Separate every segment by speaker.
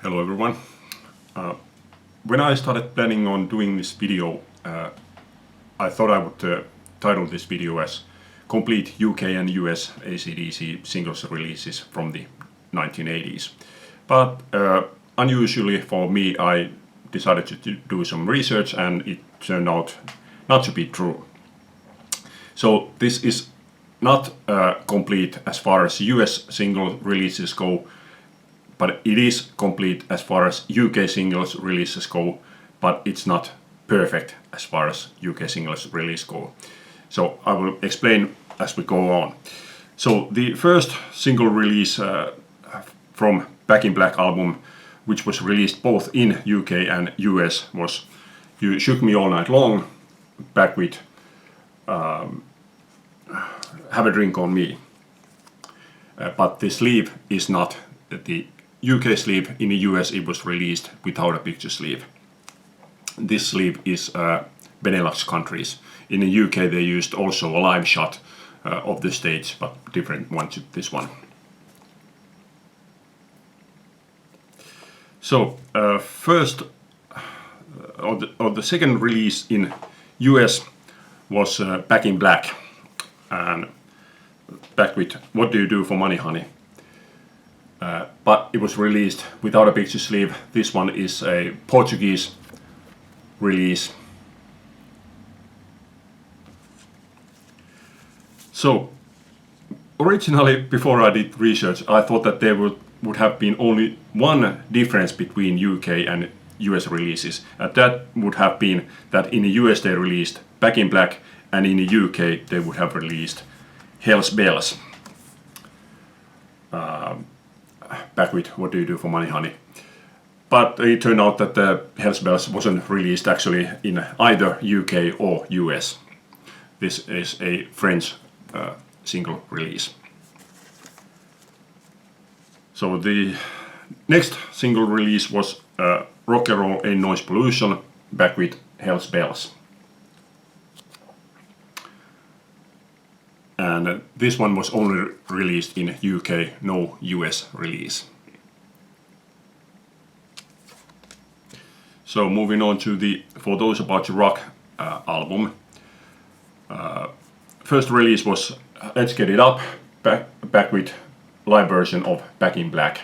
Speaker 1: Hello everyone. When I started planning on doing this video, I thought I would title this video as Complete UK and US AC/DC singles releases from the 1980s. But unusually for me, I decided to do some research and it turned out not to be true. So this is not complete as far as US single releases go, but it is complete as far as UK singles releases go, but it's not perfect as far as UK singles release go. So I will explain as we go on. So the first single release from Back in Black album, which was released both in UK and US, was You Shook Me All Night Long, back with Have a Drink on Me. But the sleeve is not the UK sleeve. In the US it was released without a picture sleeve. This sleeve is Benelux countries. In the UK they used also a live shot of the stage, but different one to this one. So first, or the second release in US was Back in Black, and back with What Do You Do for Money, Honey? But it was released without a picture sleeve. This one is a Portuguese release. So originally, before I did research, I thought that there would have been only one difference between UK and US releases, and that would have been that in the US they released Back in Black, and in the UK they would have released Hell's Bells, back with What Do You Do for Money, Honey? But it turned out that the Hell's Bells wasn't released actually in either UK or US. This is a French single release. So the next single release was Rock and Roll Ain't Noise Pollution, back with Hell's Bells. And this one was only released in UK, no US release. So moving on to the For Those About to Rock album. First release was Let's Get It Up, back with live version of Back in Black.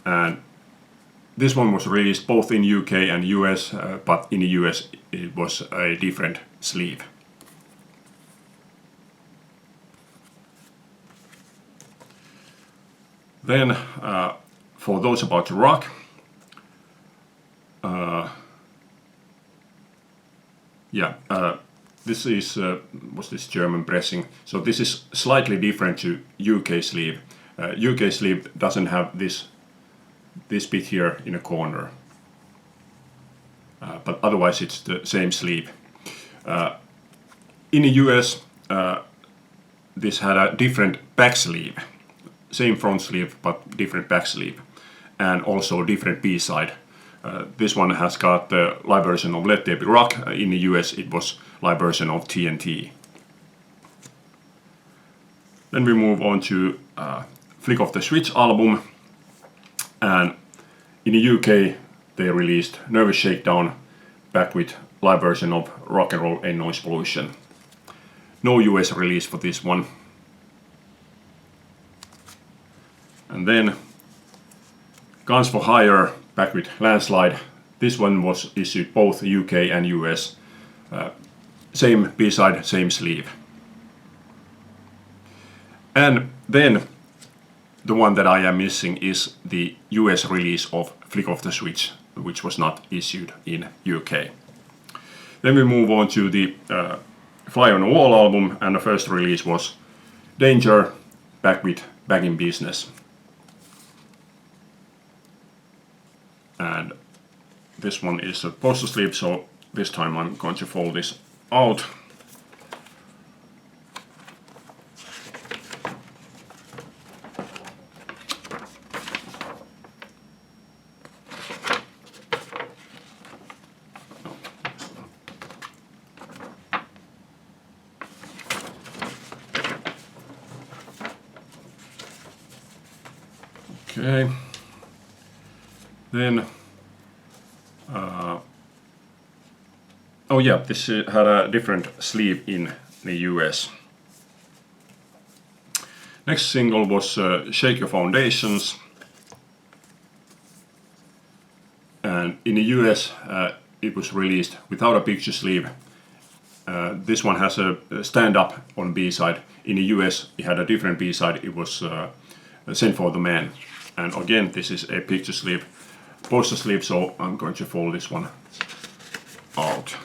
Speaker 1: And this one was released both in UK and US, but in the US it was a different sleeve. Then, For Those About to Rock, this is was this German pressing. So this is slightly different to UK sleeve. UK sleeve doesn't have this bit here in a corner, but otherwise it's the same sleeve. In the US, this had a different back sleeve. Same front sleeve, but different back sleeve, and also different B-side. This one has got the live version of Let There Be Rock. In the US it was live version of TNT. Then we move on to Flick of the Switch album, and in the UK they released Nervous Shakedown, back with live version of Rock and Roll Ain't Noise Pollution. No US release for this one. And then Guns for Hire, back with Landslide. This one was issued both UK and US. Same B-side, same sleeve. And then the one that I am missing is the US release of Flick of the Switch, which was not issued in UK. Then we move on to the Fly on the Wall album, and the first release was Danger, back with Back in Business. And this one is supposed to sleeve, so this time I'm going to fold this out. Okay. Then, oh yeah, this had a different sleeve in the US. Next single was Shake Your Foundations. And in the US it was released without a picture sleeve. This one has a stand-up on B-side. In the US it had a different B-side. It was Send for the Man. And again, this is a picture sleeve, poster sleeve, so I'm going to fold this one out.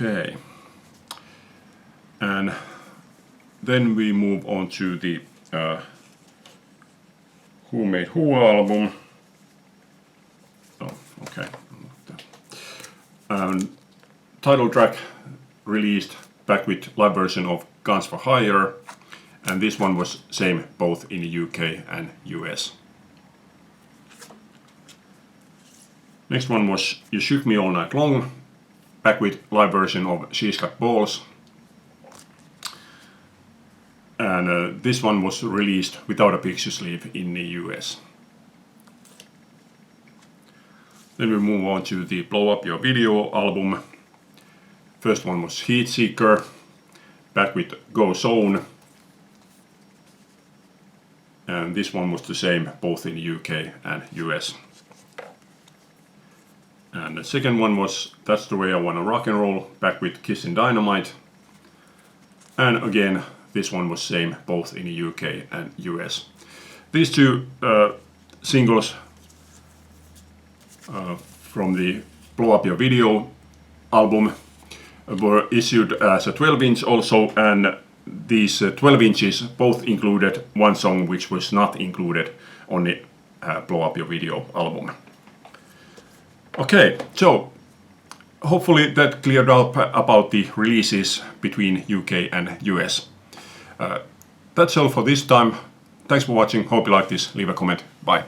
Speaker 1: Okay, and then we move on to the Who Made Who album. Oh, okay. Title track released back with live version of Guns for Hire, and this one was same both in the UK and US. Next one was You Shook Me All Night Long, back with live version of She's Got Balls. And this one was released without a picture sleeve in the US. Then we move on to the Blow Up Your Video album. First one was Heat Seeker, back with Go Zone. And this one was the same both in the UK and US. And the second one was That's the Way I Wanna Rock and Roll, back with Kissin' Dynamite. And again, this one was same both in the UK and US. These two singles from the Blow Up Your Video album were issued as a 12-inch also, and these 12 inches both included one song which was not included on the Blow Up Your Video album. Okay, so hopefully that cleared up about the releases between UK and US. That's all for this time. Thanks for watching. Hope you like this. Leave a comment. Bye.